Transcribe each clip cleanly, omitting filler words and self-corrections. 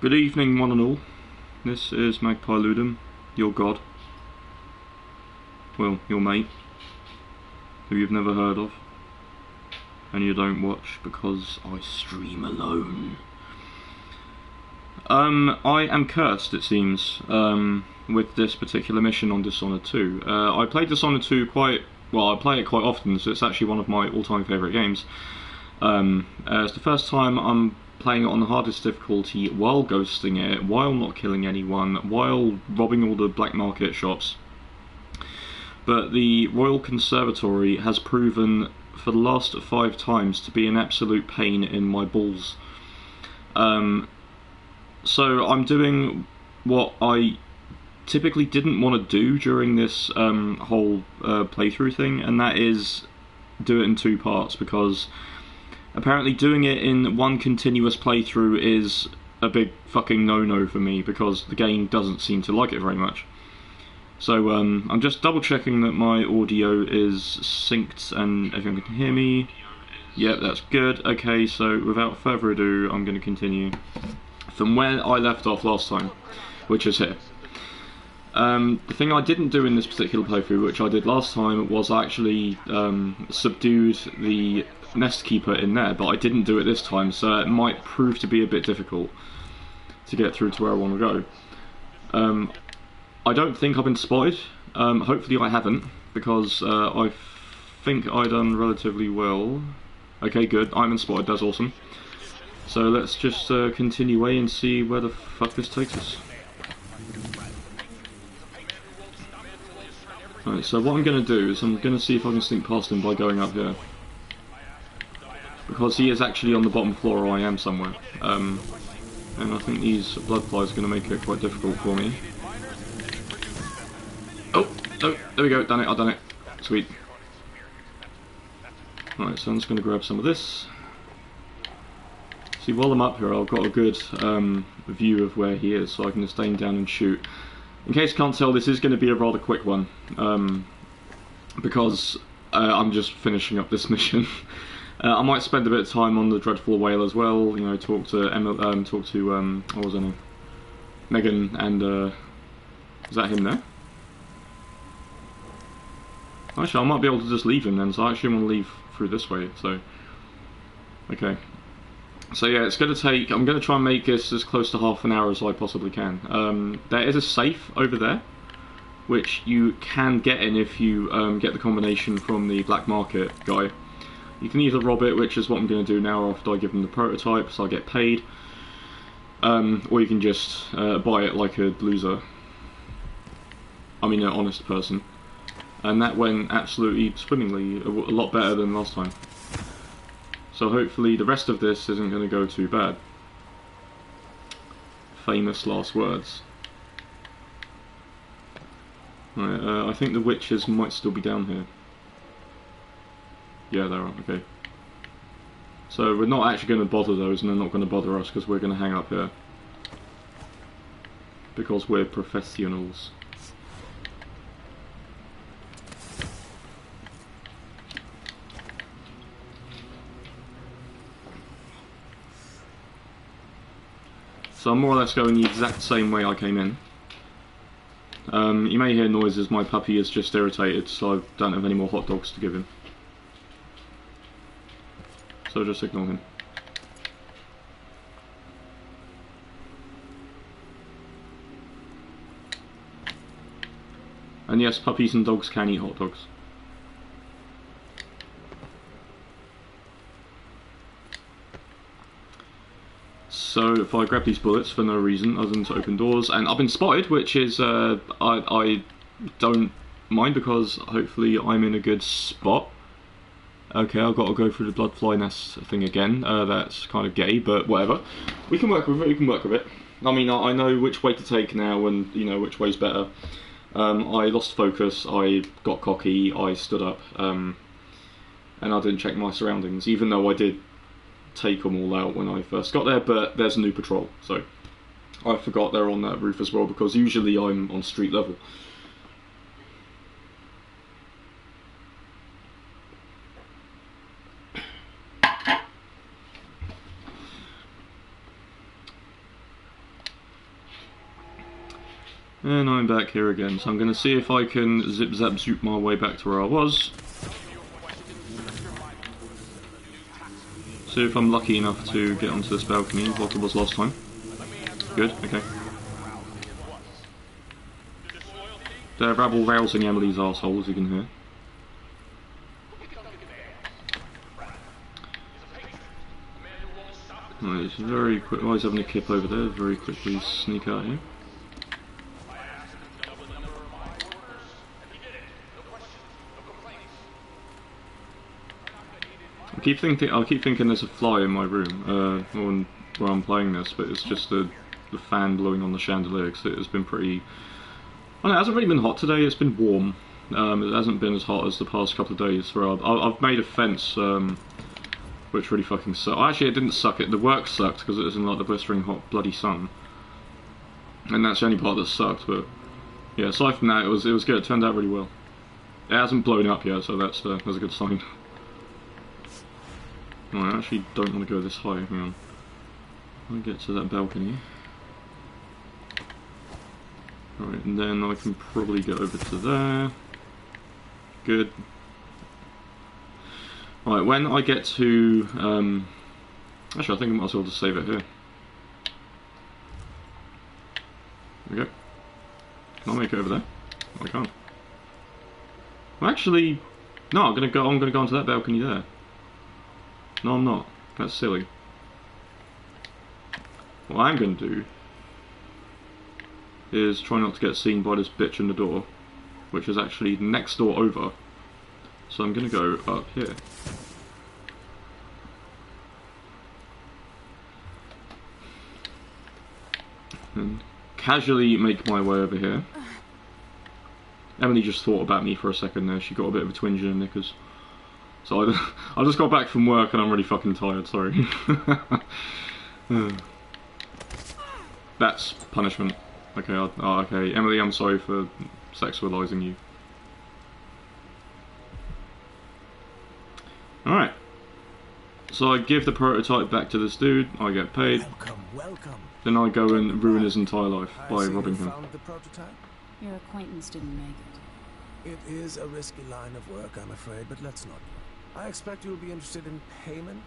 Good evening, one and all. This is MagpieLudum, your god. Well, your mate, who you've never heard of, and you don't watch because I stream alone. I am cursed, it seems, with this particular mission on Dishonored 2. I played Dishonored 2 I play it quite often, so it's actually one of my all-time favourite games. It's the first time I'm playing it on the hardest difficulty while ghosting it, while not killing anyone, while robbing all the black market shops. But the Royal Conservatory has proven for the last 5 times to be an absolute pain in my balls. So I'm doing what I typically didn't want to do during this whole playthrough thing, and that is do it in 2 parts, because apparently doing it in one continuous playthrough is a big fucking no-no for me, because the game doesn't seem to like it very much. So I'm just double checking that my audio is synced and everyone can hear me. Yep, that's good. Okay, so without further ado, I'm going to continue from where I left off last time, which is here. The thing I didn't do in this particular playthrough, which I did last time, was I actually subdued the nest keeper in there, but I didn't do it this time, so it might prove to be a bit difficult to get through to where I want to go. I don't think I've been spotted. Hopefully I haven't, because I think I done relatively well. Okay, good, I'm been spotted, that's awesome. So let's just continue away and see where the fuck this takes us. Right, so what I'm going to do is I'm going to see if I can sneak past him by going up here. Because he is actually on the bottom floor, or I am somewhere. And I think these blood flies are going to make it quite difficult for me. Oh, there we go, done it, I've done it. Sweet. Right, so I'm just going to grab some of this. See, while I'm up here, I've got a good view of where he is, so I can just aim down and shoot. In case you can't tell, this is going to be a rather quick one, because I'm just finishing up this mission. I might spend a bit of time on the Dreadful Whale as well, you know, talk to Emma, what was her name? Megan, and, is that him there? Actually, I might be able to just leave him then, so I actually want to leave through this way, so... Okay. So yeah, it's going to take... I'm going to try and make this as close to half an hour as I possibly can. There is a safe over there, which you can get in if you get the combination from the black market guy. You can either rob it, which is what I'm going to do now after I give them the prototype, so I get paid. Or you can just buy it like a loser. I mean, an honest person. And that went absolutely swimmingly, a lot better than last time. So hopefully the rest of this isn't going to go too bad. Famous last words. Right, I think the witches might still be down here. Yeah, they are, okay. So we're not actually going to bother those, and they're not going to bother us, because we're going to hang up here. Because we're professionals. So I'm more or less going the exact same way I came in. You may hear noises, my puppy is just irritated, so I don't have any more hot dogs to give him. So just ignore him. And yes, puppies and dogs can eat hot dogs. So if I grab these bullets for no reason other than to open doors, and I've been spotted, which is, I don't mind, because hopefully I'm in a good spot. Okay, I've got to go through the blood fly nest thing again. That's kind of gay, but whatever. We can work with it, we can work with it. I mean, I know which way to take now, and, you know, which way's better. I lost focus, I got cocky, I stood up, and I didn't check my surroundings, even though I did take them all out when I first got there, but there's a new patrol, so I forgot they're on that roof as well, because usually I'm on street level. And I'm back here again, so I'm going to see if I can zip-zap-zoop my way back to where I was. See if I'm lucky enough to get onto this balcony like I was last time. Good, okay. They're rabble-rousing Emily's arsehole, as you can hear. Right, he's very quick. Oh, he's having a kip over there. Very quickly sneak out here. I keep thinking there's a fly in my room, where I'm playing this, but it's just the fan blowing on the chandelier, because it has been pretty... Well, it hasn't really been hot today, it's been warm. It hasn't been as hot as the past couple of days, where I've made a fence, which really fucking sucked. Actually, it didn't suck, the work sucked, because it was in like the blistering hot bloody sun. And that's the only part that sucked, but... Yeah, aside from that, it was good, it turned out really well. It hasn't blown up yet, so that's a good sign. I actually don't want to go this high, hang on. I'll get to that balcony. Right, and then I can probably get over to there. Good. Right, when I get to... actually, I think I might as well just save it here. There we go. Can I make it over there? I can't. Well, actually... No, I'm gonna go onto that balcony there. No, I'm not. That's silly. What I'm going to do is try not to get seen by this bitch in the door, which is actually next door over. So I'm going to go up here. And casually make my way over here. Emily just thought about me for a second there. She got a bit of a twinge in her knickers. So I just got back from work and I'm really fucking tired, sorry. That's punishment. Okay, okay. Emily, I'm sorry for sexualizing you. Alright. So I give the prototype back to this dude, I get paid. Welcome. Then I go and ruin his entire life by robbing him. Found the prototype? Your acquaintance didn't make it. It is a risky line of work, I'm afraid, but let's not. I expect you'll be interested in payment.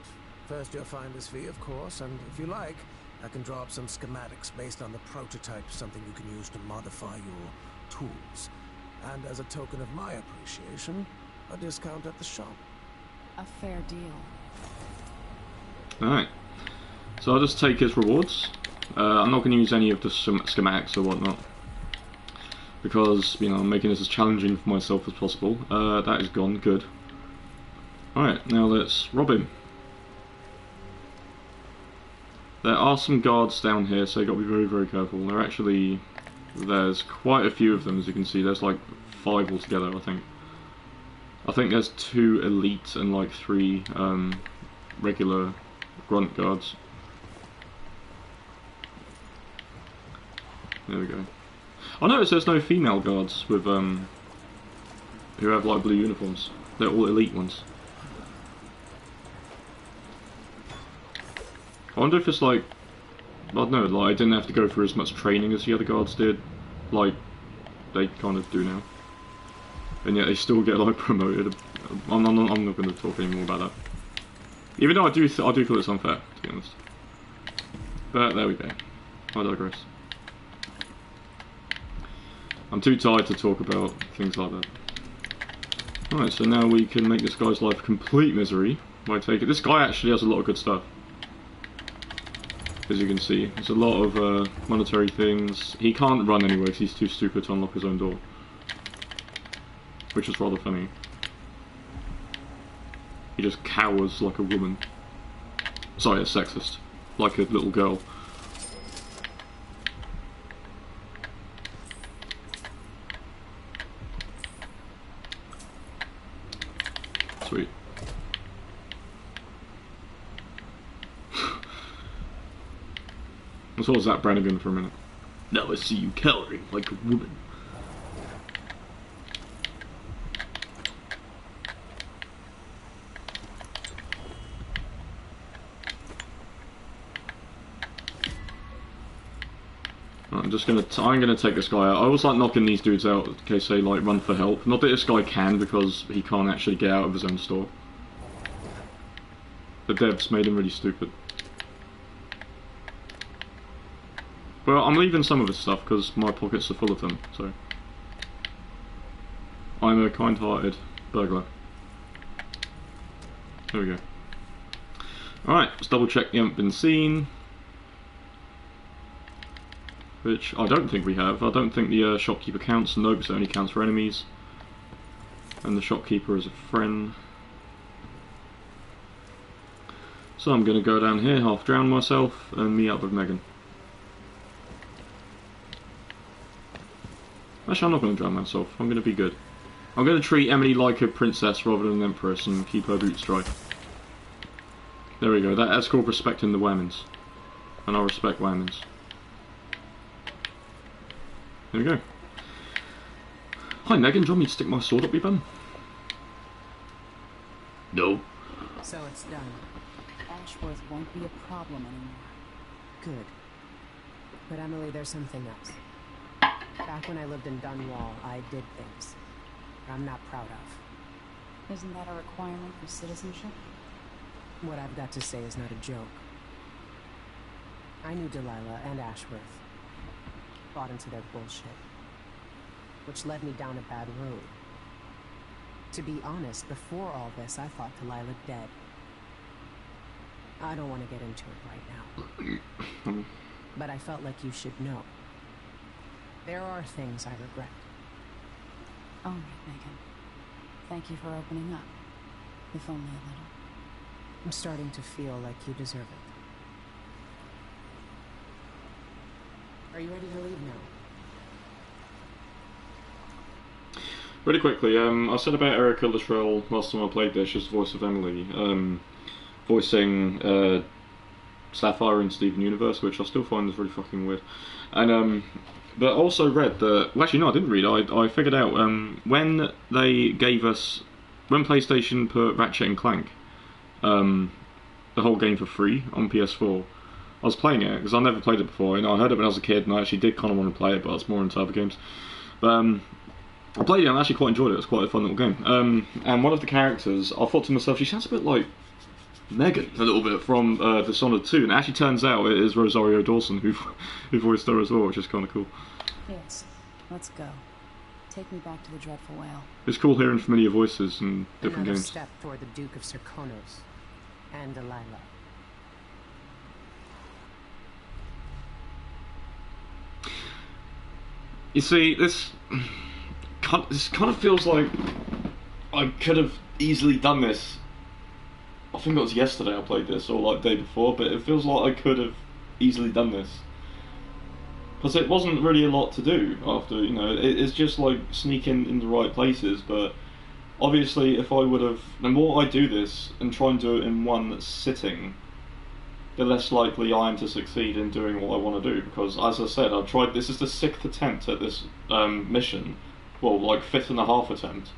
First you'll find this fee, of course, and if you like, I can draw up some schematics based on the prototype, something you can use to modify your tools. And as a token of my appreciation, a discount at the shop. A fair deal. Alright. So I'll just take his rewards. I'm not going to use any of the schematics or whatnot, because, you know, I'm making this as challenging for myself as possible. That is gone, good. Alright, now let's rob him. There are some guards down here, so you've got to be very, very careful. There's quite a few of them, as you can see. There's like 5 altogether, I think. I think there's 2 elite and like 3 regular grunt guards. There we go. I noticed there's no female guards with who have like blue uniforms. They're all elite ones. I wonder if it's like, I don't know, like I didn't have to go through as much training as the other guards did, like they kind of do now, and yet they still get like promoted. I'm not going to talk anymore about that, even though I do feel it's unfair, to be honest. But there we go. I digress. I'm too tired to talk about things like that. Alright, so now we can make this guy's life complete misery by taking... This guy actually has a lot of good stuff, as you can see. There's a lot of monetary things. He can't run anyway because he's too stupid to unlock his own door, which is rather funny. He just cowers like a woman. Sorry, it's sexist. Like a little girl. Sweet. Let's hold that Brannigan for a minute. Now I see you cowering like a woman. I'm gonna take this guy out. I always like knocking these dudes out in case they like run for help. Not that this guy can, because he can't actually get out of his own store. The devs made him really stupid. Well, I'm leaving some of his stuff because my pockets are full of them, so. I'm a kind-hearted burglar. There we go. Alright, let's double check you haven't been seen. Which I don't think we have. I don't think the shopkeeper counts. No, because it only counts for enemies. And the shopkeeper is a friend. So I'm going to go down here, half drown myself, and meet up with Megan. Actually, I'm not going to drown myself. I'm going to be good. I'm going to treat Emily like a princess rather than an empress and keep her boots dry. There we go. That's called respecting the women's. And I respect women's. There we go. Hi Megan, do you want me to stick my sword up your bum? No. So it's done. Ashworth won't be a problem anymore. Good. But Emily, there's something else. Back when I lived in Dunwall, I did things I'm not proud of. Isn't that a requirement for citizenship? What I've got to say is not a joke. I knew Delilah and Ashworth. Bought into their bullshit. Which led me down a bad road. To be honest, before all this, I thought Delilah dead. I don't want to get into it right now. But I felt like you should know. There are things I regret. All right, Megan. Thank you for opening up. If only a little. I'm starting to feel like you deserve it. Are you ready to leave now? Really quickly, I said about Erica Luttrell last time I played this, she's the voice of Emily, voicing Sapphire in Steven Universe, which I still find is really fucking weird. And but I also read that, well actually no I didn't read, I figured out when they gave us, when PlayStation put Ratchet and Clank, the whole game for free on PS4, I was playing it because I never played it before. You know, I heard it when I was a kid, and I actually did kind of want to play it, but it's more into other games. But I played it and I actually quite enjoyed it. It was quite a fun little game. And one of the characters, I thought to myself, she sounds a bit like Megan, a little bit from Dishonored 2, and it actually turns out it is Rosario Dawson who voiced her as well, which is kind of cool. Yes, let's go. Take me back to the Dreadful Whale. It's cool hearing familiar voices in different Another games. step toward the Duke of Serkonos and Delilah. You see, this kind of feels like I could have easily done this. I think it was yesterday I played this, or like the day before, but it feels like I could have easily done this. Because it wasn't really a lot to do after, you know, it's just like sneaking in the right places, but obviously if I would have, the more I do this and try and do it in one sitting, the less likely I am to succeed in doing what I want to do, because as I said, I've tried, this is the 6th attempt at this mission, well, like 5th and a half attempt,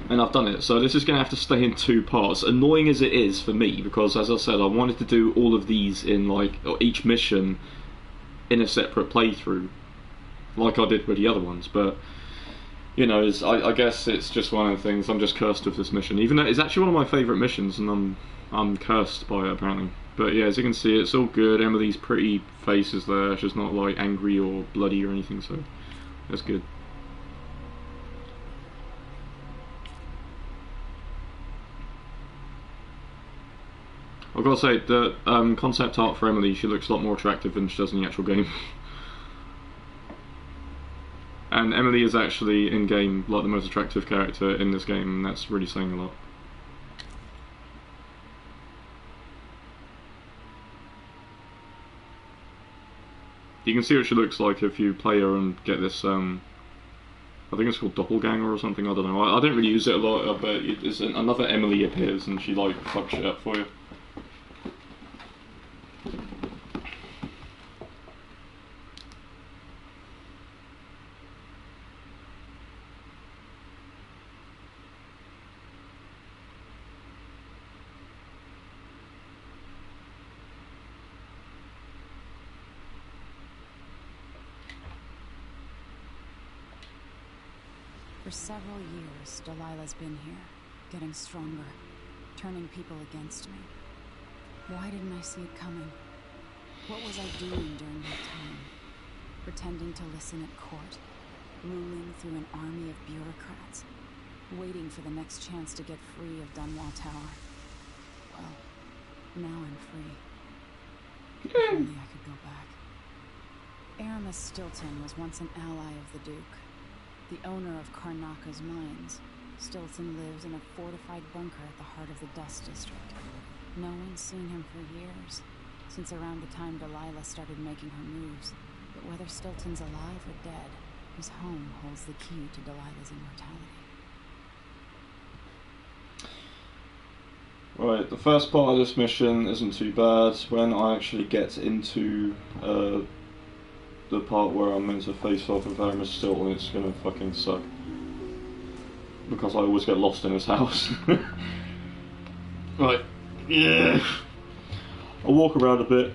and I've done it, so this is going to have to stay in 2 parts, annoying as it is for me, because as I said, I wanted to do all of these in like, or each mission in a separate playthrough, like I did with the other ones, but you know, I guess it's just one of the things, I'm just cursed with this mission, even though it's actually one of my favourite missions, and I'm cursed by it apparently. But yeah, as you can see, it's all good. Emily's pretty face is there, she's not like angry or bloody or anything, so that's good. I've got to say, the concept art for Emily, she looks a lot more attractive than she does in the actual game. And Emily is actually, in game, like the most attractive character in this game, and that's really saying a lot. You can see what she looks like if you play her and get this, I think it's called Doppelganger or something, I don't know. I don't really use it a lot, but another Emily appears and she like fucks shit up for you. For several years, Delilah's been here, getting stronger, turning people against me. Why didn't I see it coming? What was I doing during that time? Pretending to listen at court, ruling through an army of bureaucrats, waiting for the next chance to get free of Dunwall Tower. Well, now I'm free. If only I could go back. Aramis Stilton was once an ally of the Duke, the owner of Karnaka's mines. Stilton lives in a fortified bunker at the heart of the Dust District. No one's seen him for years, since around the time Delilah started making her moves. But whether Stilton's alive or dead, his home holds the key to Delilah's immortality. Right, the first part of this mission isn't too bad. When I actually get into the part where I'm meant to face off with Aramis Stilton, it's gonna fucking suck. Because I always get lost in his house. Right, yeah. I'll walk around a bit.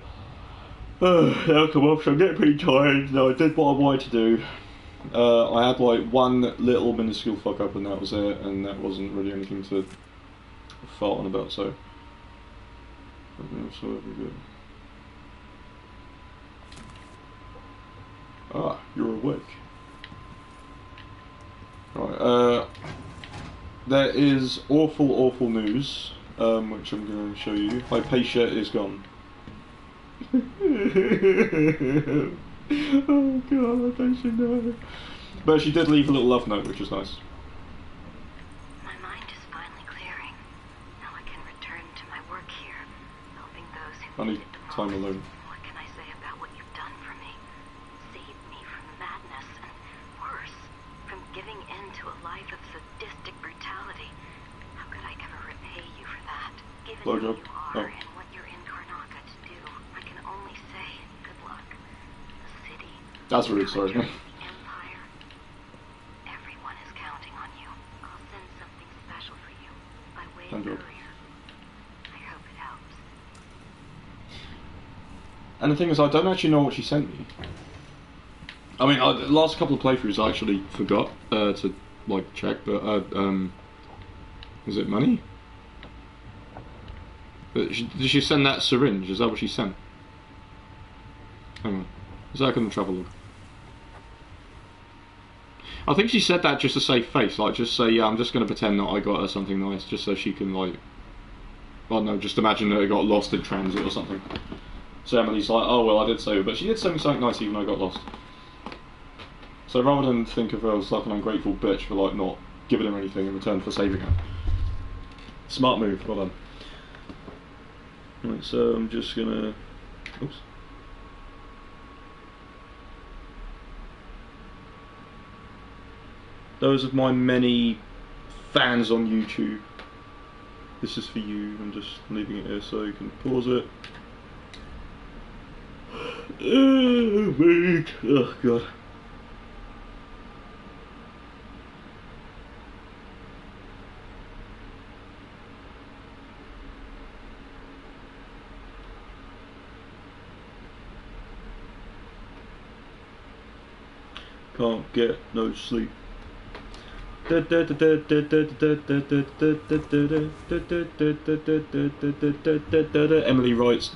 I'll come up, so I'm getting pretty tired. No, I did what I wanted to do. I had like one little minuscule fuck up and that was it, and that wasn't really anything to fart on about, so so it'll be good. Ah, you're awake. Right, there is awful news, which I'm going to show you. Hypatia is gone. Oh god, Hypatia, no. But she did leave a little love note, which is nice. My mind is finally clearing. Now I can return to my work here, helping those who I need need it the time most. alone. What can I say about what you've done for me? Saved me from madness and, worse, from giving in to a life of sadistic brutality. How could I ever repay you for that? Given who Blowjob? you are Oh. and what you're in Karnaka to do, I can only say good luck. The city, That's really the sorry. country, the empire. Everyone is counting on you. I'll send something special for you by way of Hand job. courier. I hope it helps. And the thing is, I don't actually know what she sent me. I mean, the last couple of playthroughs I actually forgot to like check, but is it money? But did she send that syringe? Is that what she sent? Hang on, is that in the travel log? I think she said that just to save face, like just say, yeah, I'm just going to pretend that I got her something nice, just so she can like, I don't know, just imagine that it got lost in transit or something. So Emily's like, oh well, I did save it, but she did send me something nice even though I got lost. So rather than think of her as like an ungrateful bitch for like not giving her anything in return for saving her. Smart move, well done. Right, so I'm just gonna, oops. Those of my many fans on YouTube, this is for you. I'm just leaving it here so you can pause it. Wait. Oh god. Can't get no sleep. Emily writes,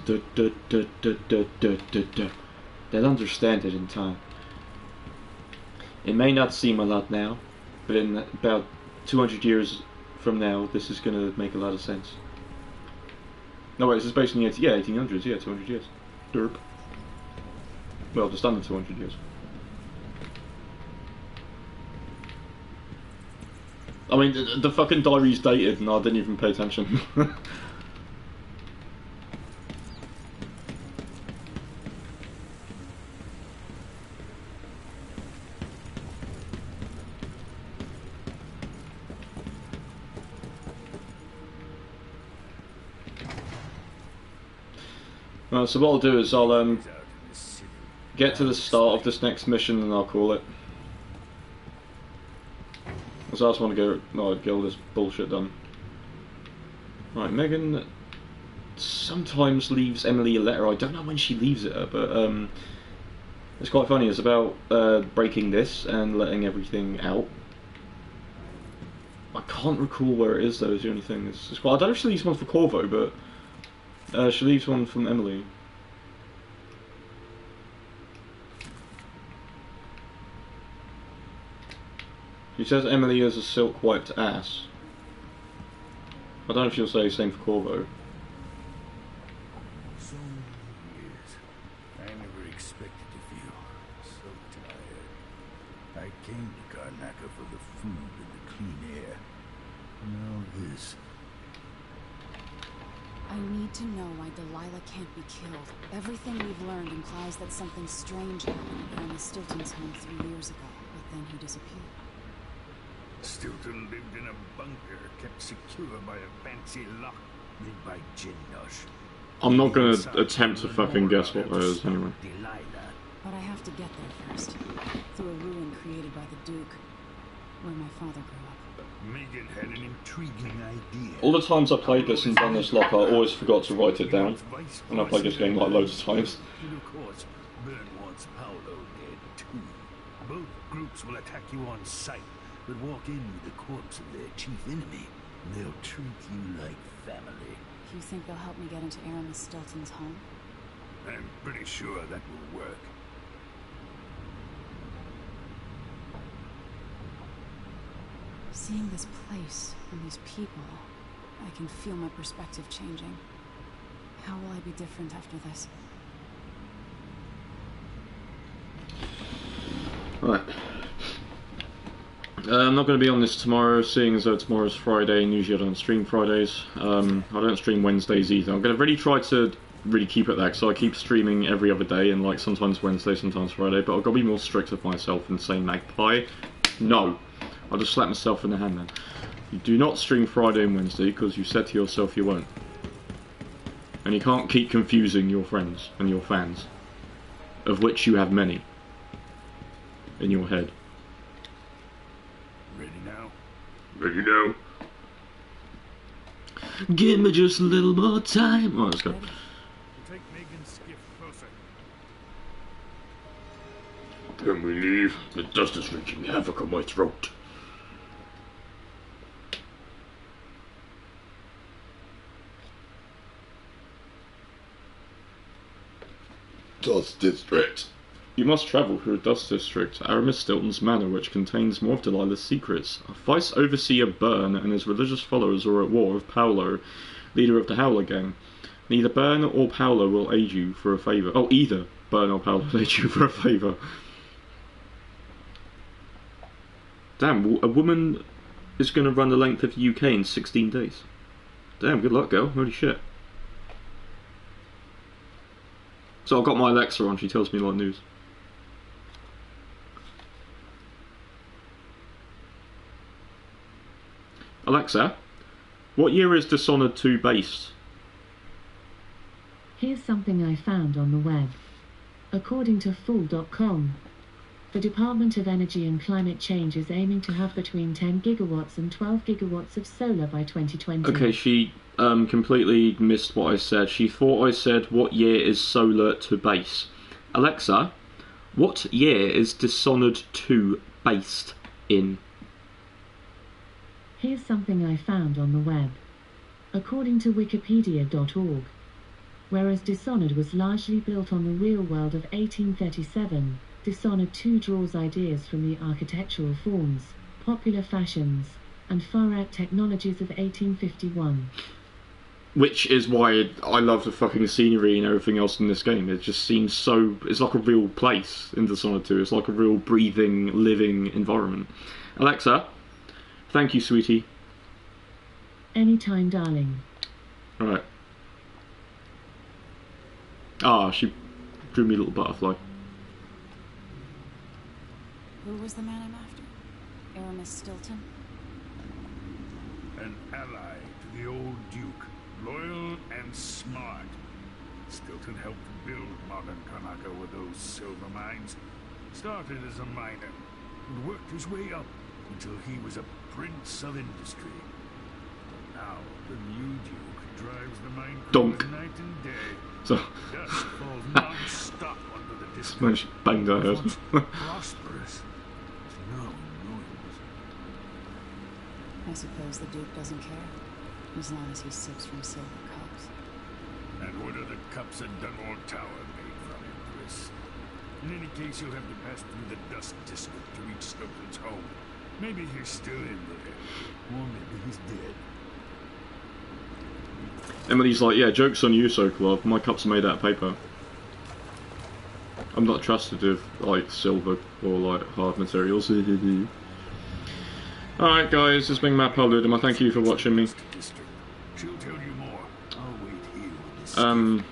they'll understand it in time. It may not seem a lot now, but in about 200 years from now, this is going to make a lot of sense. No, wait, this is based in the 1800s, yeah, 200 years. Derp. Well, just under 200 years. I mean, the fucking diary's dated and I didn't even pay attention. So what I'll do is I'll get to the start of this next mission and I'll call it. So I just want to get all this bullshit done. Right, Megan sometimes leaves Emily a letter. I don't know when she leaves it her, but it's quite funny. It's about breaking this and letting everything out. can't recall where it is though, is the only thing. Well, I don't know if she leaves one for Corvo, but she leaves one from Emily. She says Emily is a silk-wiped ass. I don't know if she'll say the same for Corvo. So many years. I never expected to feel so tired. I came to Karnaca for the food and the clean air. Now this. I need to know why Delilah can't be killed. Everything we've learned implies that something strange happened at Ernest Stilton's home 3 years ago, but then he disappeared. Stilton lived in a bunker kept secure by a fancy lock made by Jindosh. I'm not gonna attempt to fucking guess what that is anyway. Delilah. But I have to get there first. Through a ruin created by the Duke, where my father grew up. Megan had an intriguing idea. All the times I played this and done this lock, I always forgot to write it down. And I played this game like loads of times. And of course, Byrne wants Paolo dead too. Both groups will attack you on sight, but walk in with the corpse of their chief enemy. They'll treat you like family. You think they'll help me get into Aramis Stilton's home? I'm pretty sure that will work. Seeing this place and these people, I can feel my perspective changing. How will I be different after this? Right. I'm not going to be on this tomorrow, seeing as though tomorrow's Friday, and usually I don't stream Fridays. I don't stream Wednesdays either. I'm going to really try to keep it that, so I keep streaming every other day, and like sometimes Wednesday, sometimes Friday, but I've got to be more strict with myself and say Magpie. No. I'll just slap myself in the hand then. You do not stream Friday and Wednesday, because you said to yourself you won't. And you can't keep confusing your friends and your fans, of which you have many in your head. Ready now? Ready now. Give me just a little more time. Alright, let's go. We'll take Megan's skiff closer. Can we leave? The dust is wreaking havoc on my throat. Dust District. You must travel through Dust District, Aramis Stilton's manor, which contains more of Delilah's secrets. Vice Overseer Byrne and his religious followers are at war with Paolo, leader of the Howler Gang. Neither Byrne or Paolo will aid you for a favour. Oh, either Byrne or Paolo will aid you for a favour. Damn, a woman is going to run the length of the UK in 16 days. Damn, good luck, girl. Holy shit. So I've got my Alexa on, she tells me a lot of news. Alexa, what year is Dishonored 2 based? Here's something I found on the web. According to Fool.com, the Department of Energy and Climate Change is aiming to have between 10 gigawatts and 12 gigawatts of solar by 2020. Okay, she completely missed what I said. She thought I said, what year is solar to base? Alexa, what year is Dishonored 2 based in? Here's something I found on the web. According to Wikipedia.org, whereas Dishonored was largely built on the real world of 1837, Dishonored 2 draws ideas from the architectural forms, popular fashions, and far-out technologies of 1851. Which is why I love the fucking scenery and everything else in this game. It just seems so... It's like a real place in Dishonored 2. It's like a real breathing, living environment. Alexa, thank you, sweetie. Anytime, darling. Alright. Ah, she drew me a little butterfly. Who was the man I'm after? Aramis Stilton? An ally to the old Duke, loyal and smart. Stilton helped build modern Karnaca with those silver mines. Started as a miner and worked his way up until he was a prince of industry. Now the new Duke drives the mine Donk. night and day. So, Dust falls non-stop under the district. man, she banged her head. Once prosperous, now ruins. I suppose the Duke doesn't care, as long as he sips from silver cups. And what are the cups at Dunwall Tower made from, Empress? In any case, you'll have to pass through the dust district to reach Skelton's home. Maybe he's still in there. Or maybe he's dead. Emily's like, yeah, joke's on you, Sokolov. My cups are made out of paper. I'm not trusted with, like, silver or, like, hard materials. Alright, guys, this has been MagpieLudum. I thank you for watching me. She'll tell you more. I'll wait here.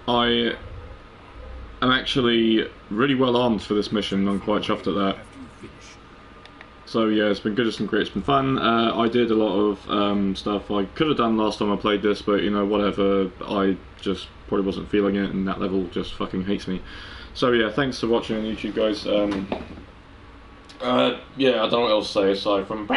I am actually really well armed for this mission. I'm quite chuffed at that. So yeah, it's been good, it's been great, it's been fun. I did a lot of stuff I could have done last time I played this, but you know, whatever. I just probably wasn't feeling it, and that level just fucking hates me. So yeah, thanks for watching on YouTube, guys. Yeah, I don't know what else to say aside from